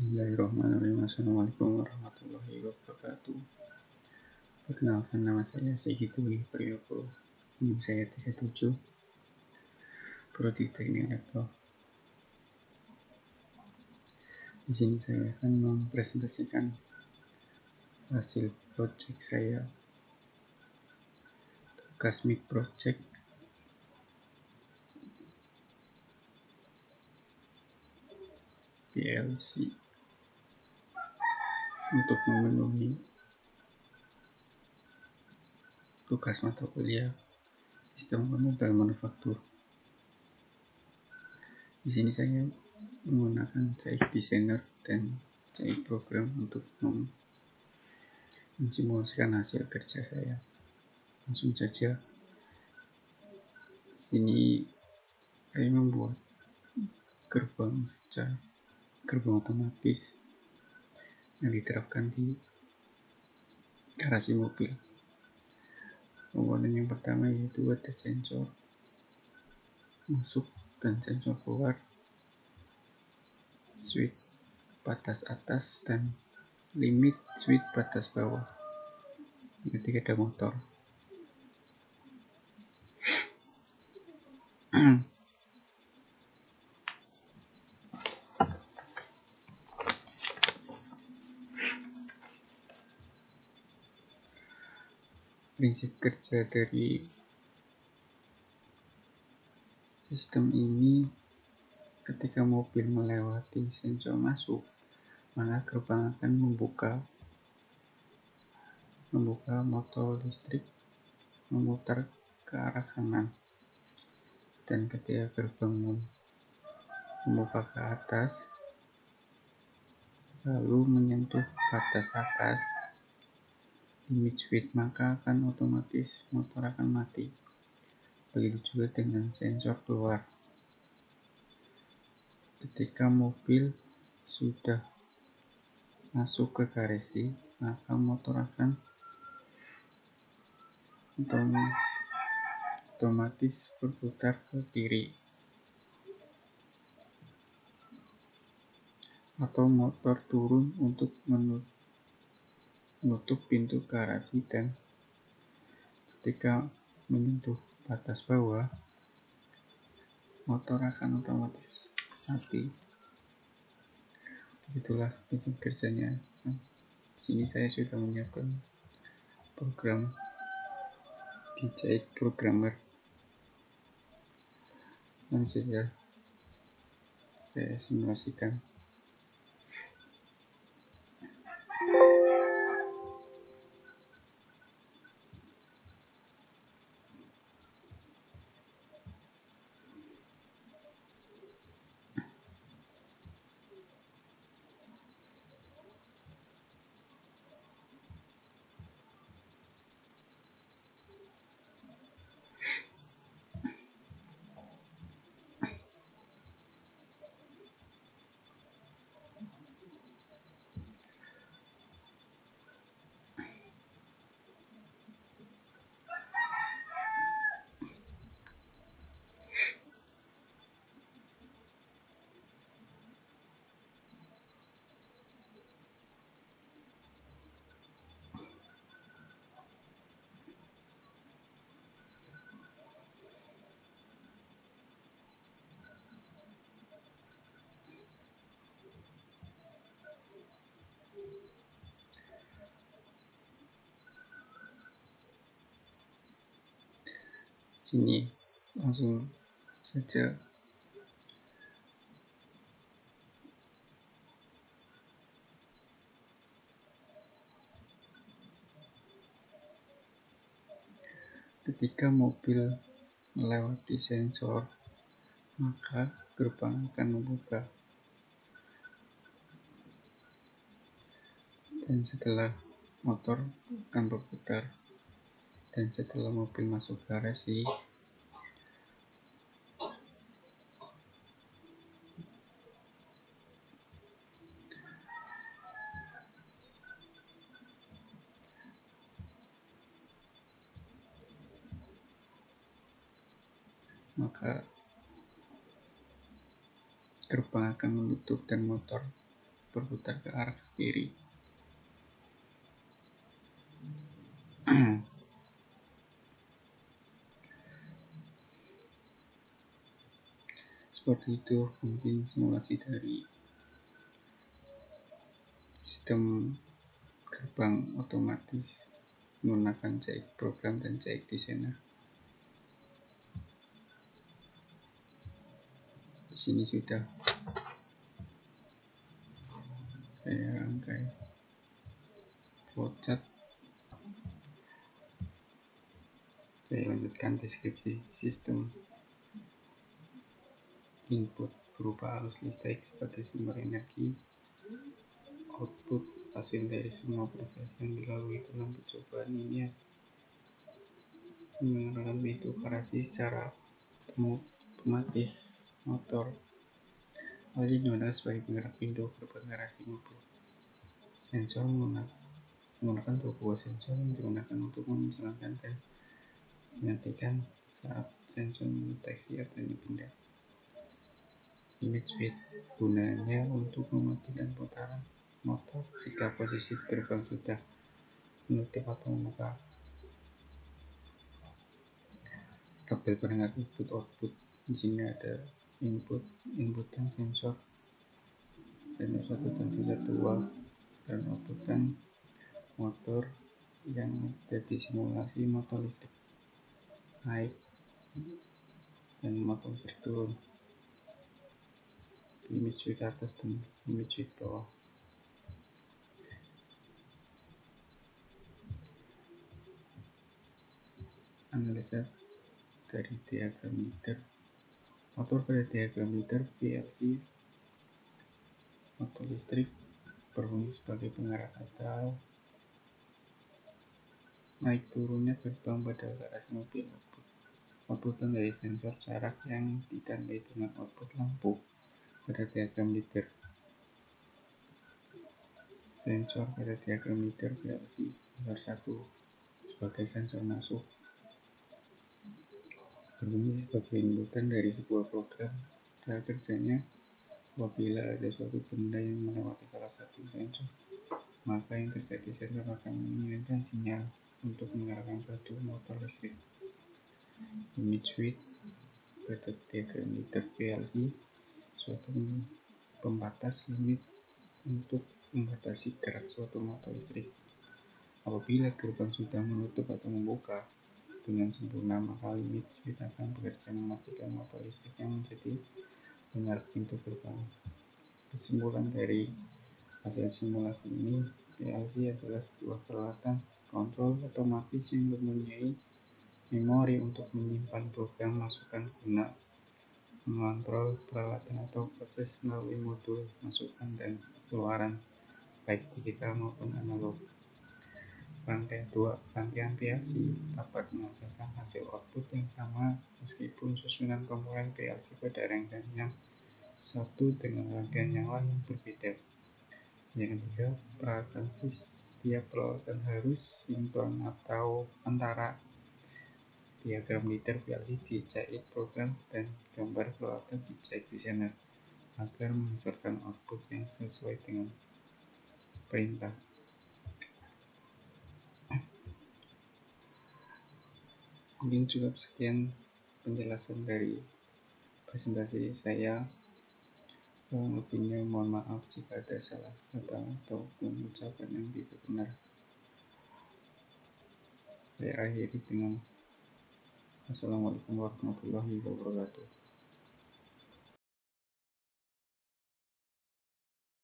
Bismillahirrahmanirrahim. Assalamualaikum warahmatullahi wabarakatuh. Perkenalkan, nama saya Sigit Dwi Priyogo. NIM saya 37. Prodi Teknik Elektro. Di sini saya akan mempresentasikan hasil project saya, Cosmic Project PLC untuk memenuhi tugas mata kuliah Sistem Komputer Manufaktur. Di sini saya menggunakan CX Designer dan CX Program untuk mensimulasikan hasil kerja saya. Langsung saja. Sini saya membuat gerbang otomatis yang diterapkan di garasi mobil. Komponen yang pertama yaitu ada sensor masuk dan sensor keluar, switch batas atas dan limit switch batas bawah. Ketika ada motor, prinsip kerja dari sistem ini, ketika mobil melewati sensor masuk, maka gerbang akan membuka motor listrik memutar ke arah kanan, dan ketika gerbang membuka ke atas lalu menyentuh batas atas limit switch, maka akan otomatis motor akan mati. Begitu juga dengan sensor keluar. Ketika mobil sudah masuk ke garasi, maka motor akan otomatis berputar ke kiri, atau motor turun untuk menutup pintu garasi, dan ketika menyentuh batas bawah motor akan otomatis mati. Begitulah prinsip kerjanya. Di sini saya sudah menyiapkan program di CX Programmer. Langsung saja saya simulasikan. Sini langsung saja ketika mobil melewati sensor, maka gerbang akan membuka, dan setelah motor akan berputar, dan setelah mobil masuk garasi maka gerbang akan menutup dan motor berputar ke arah kiri. Seperti itu mungkin simulasi dari sistem gerbang otomatis menggunakan CX program dan CX designer. Di sini sudah saya rangkai flowchart. Saya lanjutkan deskripsi sistem. Input berupa arus listrik sebagai sumber energi. Output hasil dari semua proses yang dilalui dalam percobaan ini mengarahkan pintu garasi secara otomatis. Motor wajib digunakan sebagai penggerak pintu gerbang garasi mobil. Sensor menggunakan dua buah sensor yang digunakan untuk menjalankan dan menghentikan saat sensor mendeteksi adanya benda. Image switch gunanya untuk mematikan putaran motor jika posisi gerbang sudah menutup atau membuka. Tabel pendengar input output. Di sini ada input dan sensor 1 dan sensor 2, dan output dan motor yang jadi simulasi motor listrik naik dan motor listrik turun. Image switch atas dan image switch bawah. Analisa dari diagram leader. Motor pada diagram leader PLC. Motor listrik berfungsi sebagai penggerak atau naik turunnya gerbang pada garasi mobil. Output dari sensor jarak yang ditandai dengan output lampu pada diagram leader. Sensor pada diagram leader PLC. Sensor 1 sebagai sensor masuk, berfungsi sebagai inputan dari sebuah program. Cara kerjanya, apabila ada suatu benda yang melewati salah satu sensor, maka yang terjadi sensor akan mengirimkan sinyal untuk mengarahkan suatu motor listrik. Image switch pada diagram leader PLC, suatu pembatas limit untuk membatasi gerak suatu motor listrik. Apabila gerbang sudah menutup atau membuka dengan sempurna, maka limit switch akan bekerja mematikan motor listrik yang menjadi penggerak pintu gerbang. Kesimpulan dari hasil simulasi ini, PLC adalah sebuah peralatan kontrol otomatis yang mempunyai memori untuk menyimpan program masukan guna mengontrol peralatan atau proses melalui modul masukan dan keluaran, baik digital maupun analog. Rangkaian PLC dapat menghasilkan hasil output yang sama meskipun susunan komponen PLC pada rangkaian yang satu dengan rangkaian yang lain berbeda. Yang ketiga, setiap peralatan harus sinkron atau antara diagram leader PLC di CX program dan gambar peralatan di CX designer agar menghasilkan output yang sesuai dengan perintah. Mungkin cukup sekian penjelasan dari presentasi saya. Lebihnya mohon maaf jika ada salah kata atau ucapan yang tidak benar. Saya akhiri dengan Assalamualaikum warahmatullahi wabarakatuh.